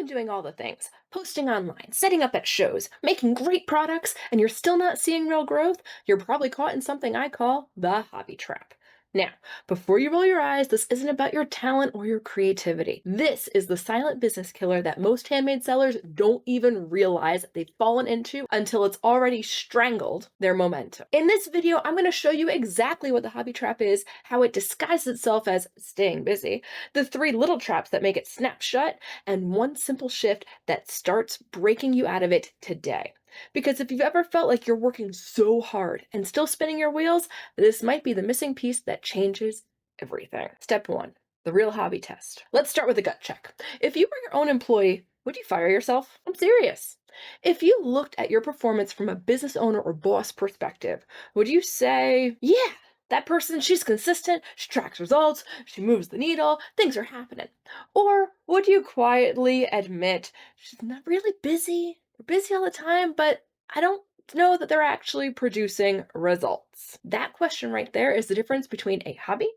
been doing all the things, posting online, setting up at shows, making great products, and you're still not seeing real growth, you're probably caught in something I call the hobby trap. Now, before you roll your eyes, this isn't about your talent or your creativity. This is the silent business killer that most handmade sellers don't even realize they've fallen into until it's already strangled their momentum. In this video, I'm going to show you exactly what the hobby trap is, how it disguises itself as staying busy, the three little traps that make it snap shut, and one simple shift that starts breaking you out of it today. Because if you've ever felt like you're working so hard and still spinning your wheels, this might be the missing piece that changes everything. Step one, the real hobby test. Let's start with a gut check. If you were your own employee, would you fire yourself? I'm serious. If you looked at your performance from a business owner or boss perspective, would you say, yeah, that person, she's consistent, she tracks results, she moves the needle, things are happening? Or would you quietly admit, she's not really busy, they're busy all the time, but I don't know that they're actually producing results? That question right there is the difference between a hobby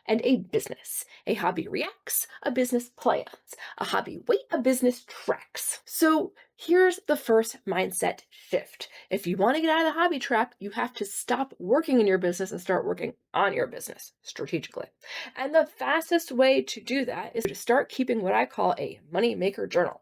and a business. A hobby reacts, a business plans. A hobby wait, a business tracks. So here's the first mindset shift. If you want to get out of the hobby trap, you have to stop working in your business and start working on your business strategically. And the fastest way to do that is to start keeping what I call a money maker journal.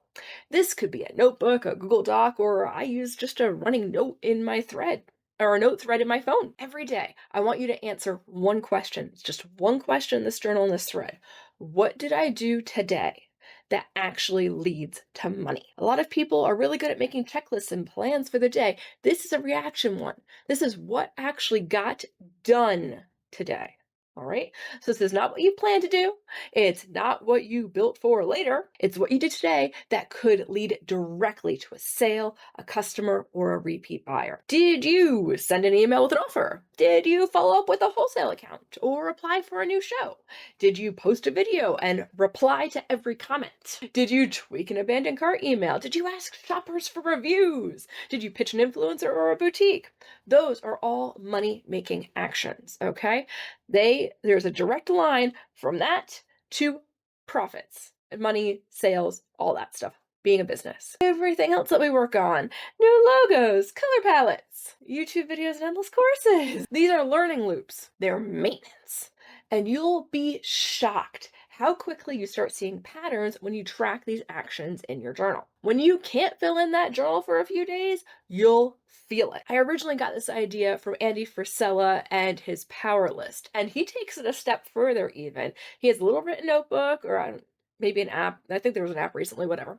This could be a notebook, a Google Doc, or I use just a running note in my thread or a note thread in my phone. Every day, I want you to answer one question. It's just one question in this journal, in this thread. What did I do today that actually leads to money? A lot of people are really good at making checklists and plans for the day. This is a reaction one. This is what actually got done today. All right. So this is not what you plan to do. It's not what you built for later. It's what you did today that could lead directly to a sale, a customer, or a repeat buyer. Did you send an email with an offer? Did you follow up with a wholesale account or apply for a new show? Did you post a video and reply to every comment? Did you tweak an abandoned cart email? Did you ask shoppers for reviews? Did you pitch an influencer or a boutique? Those are all money making actions, okay? There's a direct line from that to profits, money, sales, all that stuff, being a business. Everything else that we work on, new logos, color palettes, YouTube videos, and endless courses. These are learning loops. They're maintenance. And you'll be shocked how quickly you start seeing patterns when you track these actions in your journal. When you can't fill in that journal for a few days, you'll feel it. I originally got this idea from Andy Frisella and his power list, and he takes it a step further even. He has a little written notebook or maybe an app. I think there was an app recently, whatever.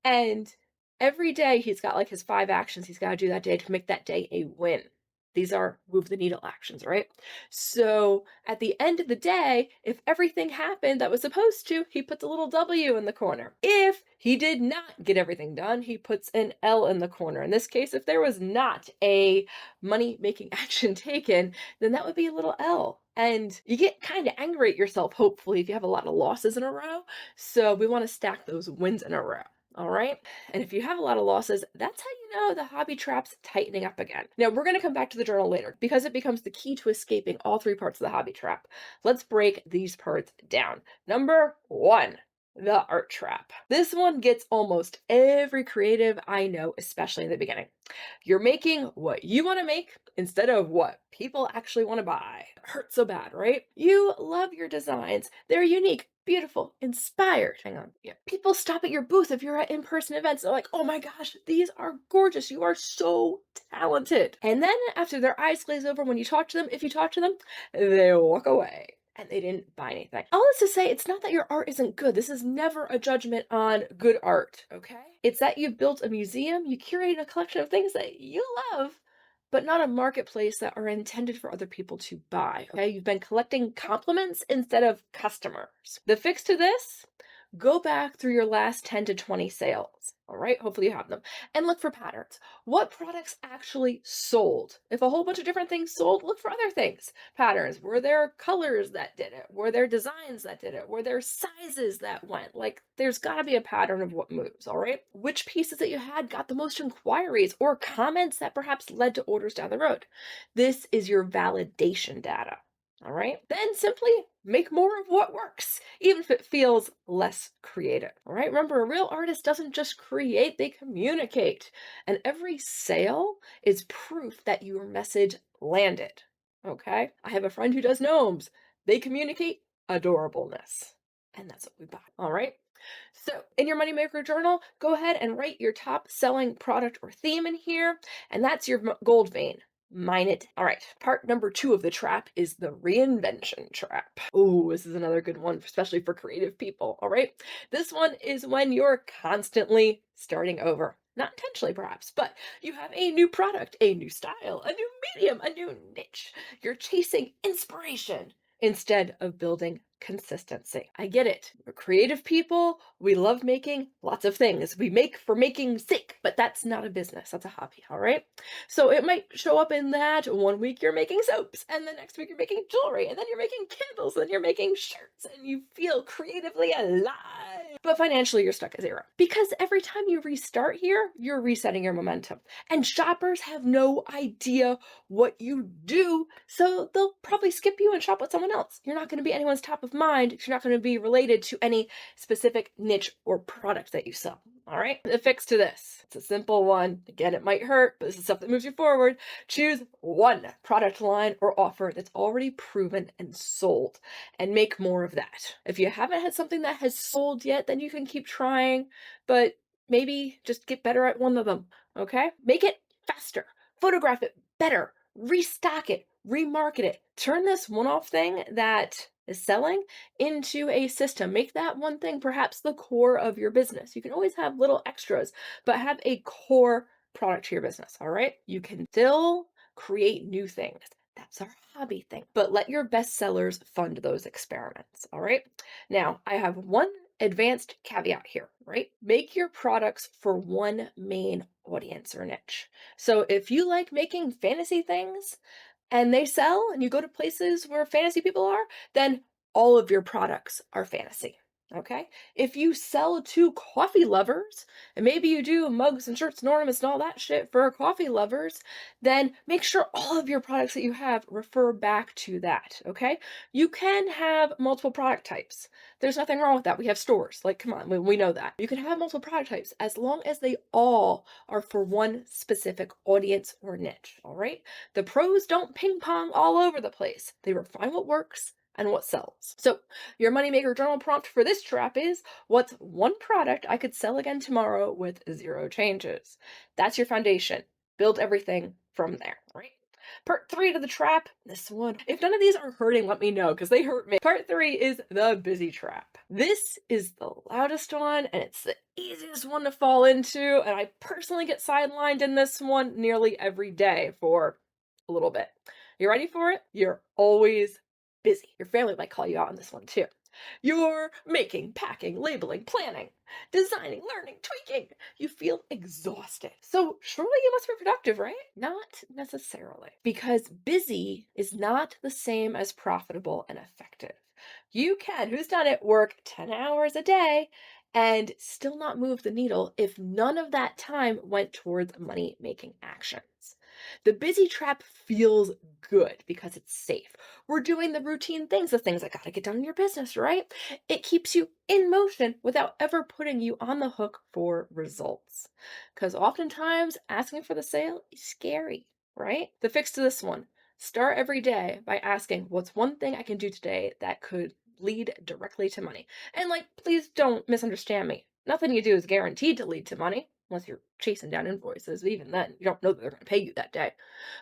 And every day he's got like his 5 actions he's got to do that day to make that day a win. These are move the needle actions, right? So at the end of the day, if everything happened that was supposed to, he puts a little W in the corner. If he did not get everything done, he puts an L in the corner. In this case, if there was not a money making action taken, then that would be a little L. And you get kind of angry at yourself, hopefully, if you have a lot of losses in a row. So we want to stack those wins in a row. All right. And if you have a lot of losses, that's how you know the hobby trap's tightening up again. Now, we're going to come back to the journal later because it becomes the key to escaping all three parts of the hobby trap. Let's break these parts down. Number one, the art trap. This one gets almost every creative I know, especially in the beginning. You're making what you want to make instead of what people actually want to buy. It hurts so bad, right? You love your designs. They're unique, beautiful, inspired. Hang on. Yeah. People stop at your booth if you're at in-person events. They're like, oh my gosh, these are gorgeous. You are so talented. And then after their eyes glaze over when you talk to them, if you talk to them, they walk away. And they didn't buy anything. All this to say, it's not that your art isn't good. This is never a judgment on good art, okay? It's that you've built a museum, you curate a collection of things that you love, but not a marketplace that are intended for other people to buy, okay? You've been collecting compliments instead of customers. The fix to this? Go back through your last 10 to 20 sales, all right? Hopefully you have them. And look for patterns. What products actually sold? If a whole bunch of different things sold, look for other things. Patterns. Were there colors that did it? Were there designs that did it? Were there sizes that went? Like, there's got to be a pattern of what moves, all right? Which pieces that you had got the most inquiries or comments that perhaps led to orders down the road? This is your validation data. All right. Then simply make more of what works, even if it feels less creative. All right. Remember, a real artist doesn't just create, they communicate. And every sale is proof that your message landed. Okay. I have a friend who does gnomes, they communicate adorableness. And that's what we buy. All right. So, in your Moneymaker journal, go ahead and write your top selling product or theme in here, and that's your gold vein. Mine it. All right. Part number two of the trap is the reinvention trap. Oh, this is another good one, especially for creative people. All right. This one is when you're constantly starting over. Not intentionally, perhaps, but you have a new product, a new style, a new medium, a new niche. You're chasing inspiration instead of building consistency. I get it. We're creative people. We love making lots of things. We make for making sake, but that's not a business. That's a hobby. All right. So it might show up in that one week you're making soaps, and the next week you're making jewelry, and then you're making candles, and then you're making shirts, and you feel creatively alive. But financially, you're stuck at zero. Because every time you restart here, you're resetting your momentum. And shoppers have no idea what you do, so they'll probably skip you and shop with someone else. You're not going to be anyone's top of mind. You're not going to be related to any specific niche or product that you sell. All right. The fix to this. It's a simple one. Again, it might hurt, but this is stuff that moves you forward. Choose one product line or offer that's already proven and sold and make more of that. If you haven't had something that has sold yet, then you can keep trying, but maybe just get better at one of them. Okay. Make it faster, photograph it better, restock it, remarket it. Turn this one off thing that is selling into a system. Make that one thing perhaps the core of your business. You can always have little extras, but have a core product to your business. All right. You can still create new things. That's our hobby thing, but let your best sellers fund those experiments. All right. Now, I have one advanced caveat here, right? Make your products for one main audience or niche. So if you like making fantasy things, and they sell and you go to places where fantasy people are, then all of your products are fantasy. Okay. If you sell to coffee lovers, and maybe you do mugs and shirts and ornaments and all that shit for coffee lovers, then make sure all of your products that you have refer back to that. Okay. You can have multiple product types. There's nothing wrong with that. We have stores. Like, come on, we know that. You can have multiple product types as long as they all are for one specific audience or niche. All right. The pros don't ping pong all over the place. They refine what works and what sells. So, your Moneymaker journal prompt for this trap is, what's one product I could sell again tomorrow with zero changes? That's your foundation. Build everything from there, right? Part three to the trap, this one. If none of these are hurting, let me know because they hurt me. Part three is the busy trap. This is the loudest one and it's the easiest one to fall into. And I personally get sidelined in this one nearly every day for a little bit. You ready for it? You're always busy. Your family might call you out on this one too. You're making, packing, labeling, planning, designing, learning, tweaking. You feel exhausted. So surely you must be productive, right? Not necessarily. Because busy is not the same as profitable and effective. You can, who's done it, work 10 hours a day and still not move the needle if none of that time went towards money making actions. The busy trap feels good because it's safe. We're doing the routine things, the things that got to get done in your business, right? It keeps you in motion without ever putting you on the hook for results. Because oftentimes asking for the sale is scary, right? The fix to this one, start every day by asking, what's one thing I can do today that could lead directly to money? And like, please don't misunderstand me. Nothing you do is guaranteed to lead to money unless you're chasing down invoices. Even then, you don't know that they're going to pay you that day.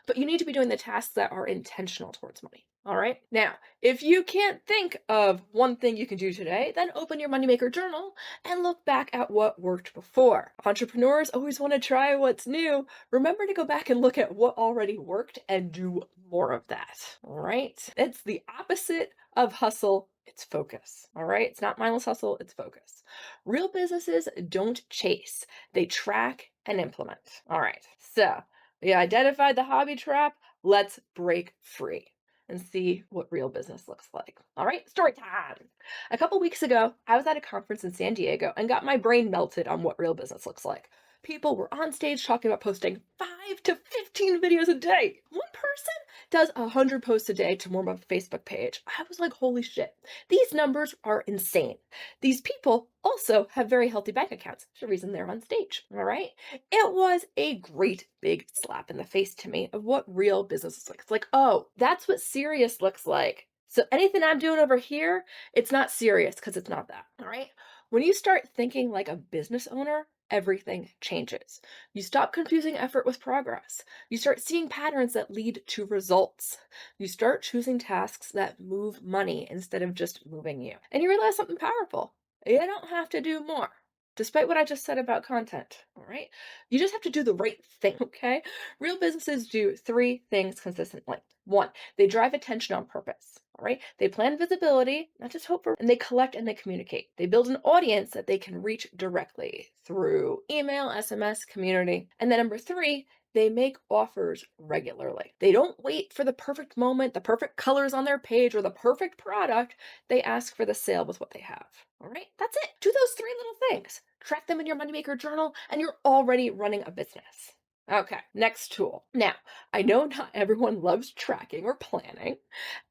But you need to be doing the tasks that are intentional towards money. All right. Now, if you can't think of one thing you can do today, then open your Moneymaker journal and look back at what worked before. Entrepreneurs always want to try what's new. Remember to go back and look at what already worked and do more of that. All right. It's the opposite of hustle. It's focus. All right. It's not mindless hustle. It's focus. Real businesses don't chase, they track and implement. All right. So we identified the hobby trap. Let's break free and see what real business looks like. All right, story time. A couple weeks ago, I was at a conference in San Diego and got my brain melted on what real business looks like. People were on stage talking about posting 5 to 15 videos a day. One person does 100 posts a day to warm up a Facebook page. I was like, holy shit, these numbers are insane. These people also have very healthy bank accounts. There's a reason they're on stage. All right. It was a great big slap in the face to me of what real business is like. It's like, oh, that's what serious looks like. So anything I'm doing over here, it's not serious because it's not that. All right. When you start thinking like a business owner, everything changes. You stop confusing effort with progress. You start seeing patterns that lead to results. You start choosing tasks that move money instead of just moving you. And you realize something powerful. You don't have to do more. Despite what I just said about content, all right? You just have to do the right thing, okay? Real businesses do three things consistently. One, they drive attention on purpose, all right? They plan visibility, not just hope for, and they collect and they communicate. They build an audience that they can reach directly through email, SMS, community. And then number three, they make offers regularly. They don't wait for the perfect moment, the perfect colors on their page, or the perfect product. They ask for the sale with what they have. All right, that's it. Do those three little things. Track them in your moneymaker journal, and you're already running a business. Okay, next tool. Now, I know not everyone loves tracking or planning,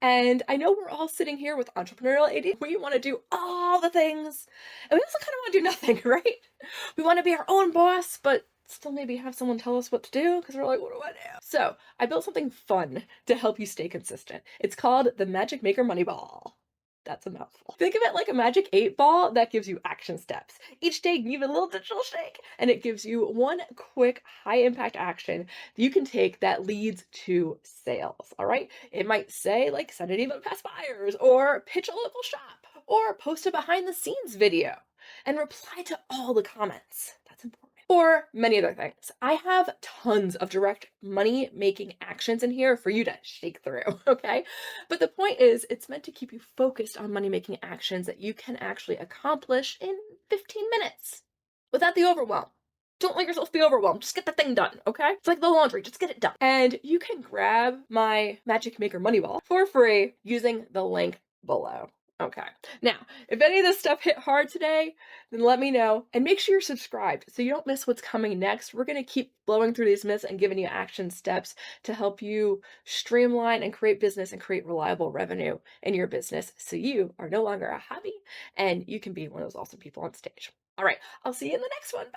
and I know we're all sitting here with entrepreneurial AD. We want to do all the things, and we also kind of want to do nothing, right? We want to be our own boss, but still maybe have someone tell us what to do because we're like, what do I do? So I built something fun to help you stay consistent. It's called the Magic Maker Money Ball. That's a mouthful. Think of it like a magic 8 ball that gives you action steps. Each day, give it a little digital shake, and it gives you one quick, high impact action that you can take that leads to sales. All right. It might say, like, send an email to past buyers, or pitch a local shop, or post a behind the scenes video and reply to all the comments. That's important. Or many other things. I have tons of direct money making actions in here for you to shake through, okay? But the point is, it's meant to keep you focused on money making actions that you can actually accomplish in 15 minutes without the overwhelm. Don't let yourself be overwhelmed. Just get the thing done, okay? It's like the laundry, just get it done. And you can grab my Magic Maker Money Ball for free using the link below. Okay. Now, if any of this stuff hit hard today, then let me know and make sure you're subscribed so you don't miss what's coming next. We're going to keep blowing through these myths and giving you action steps to help you streamline and create business and create reliable revenue in your business so you are no longer a hobby and you can be one of those awesome people on stage. All right. I'll see you in the next one.